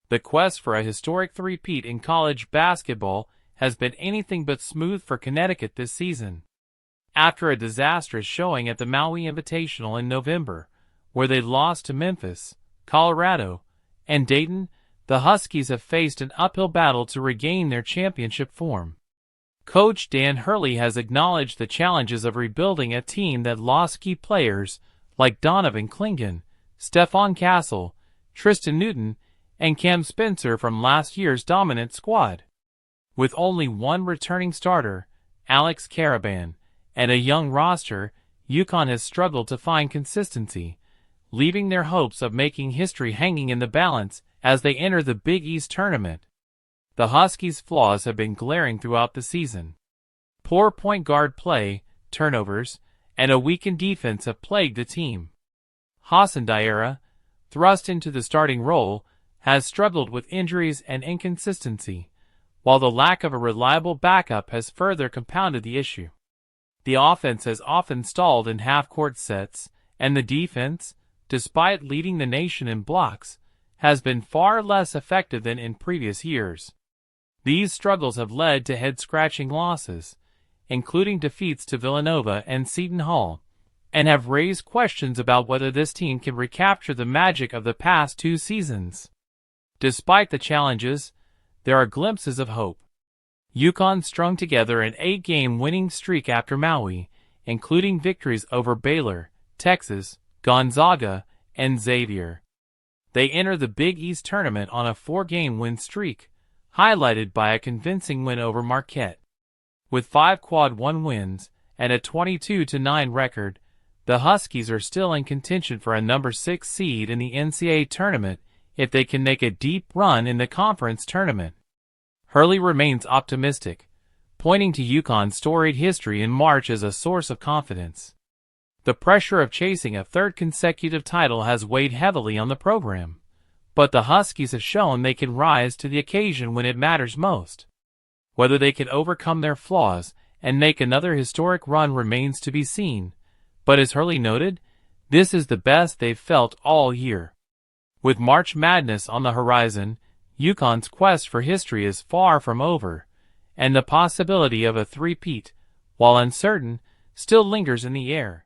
The quest for a historic three-peat in college basketball has been anything but smooth for Connecticut this season. After a disastrous showing at the Maui Invitational in November, where they lost to Memphis, Colorado, and Dayton, the Huskies have faced an uphill battle to regain their championship form. Coach Dan Hurley has acknowledged the challenges of rebuilding a team that lost key players like Donovan Clingan, Stephon Castle, Tristen Newton, and Cam Spencer from last year's dominant squad. With only one returning starter, Alex Caravan, and a young roster, UConn has struggled to find consistency, leaving their hopes of making history hanging in the balance as they enter the Big East tournament. The Huskies' flaws have been glaring throughout the season. Poor point guard play, turnovers, and a weakened defense have plagued the team. Hassan Diarra, thrust into the starting role, has struggled with injuries and inconsistency, while the lack of a reliable backup has further compounded the issue. The offense has often stalled in half-court sets, and the defense, despite leading the nation in blocks, has been far less effective than in previous years. These struggles have led to head-scratching losses, including defeats to Villanova and Seton Hall, and have raised questions about whether this team can recapture the magic of the past two seasons. Despite the challenges, there are glimpses of hope. UConn strung together an 8-game winning streak after Maui, including victories over Baylor, Texas, Gonzaga, and Xavier. They enter the Big East tournament on a 4-game win streak, highlighted by a convincing win over Marquette. With 5 quad 1 wins and a 22-9 record, the Huskies are still in contention for a number 6 seed in the NCAA tournament if they can make a deep run in the conference tournament. Hurley remains optimistic, pointing to UConn's storied history in March as a source of confidence. The pressure of chasing a third consecutive title has weighed heavily on the program, but the Huskies have shown they can rise to the occasion when it matters most. Whether they can overcome their flaws and make another historic run remains to be seen, but as Hurley noted, this is the best they've felt all year. With March Madness on the horizon, UConn's quest for history is far from over, and the possibility of a three-peat, while uncertain, still lingers in the air.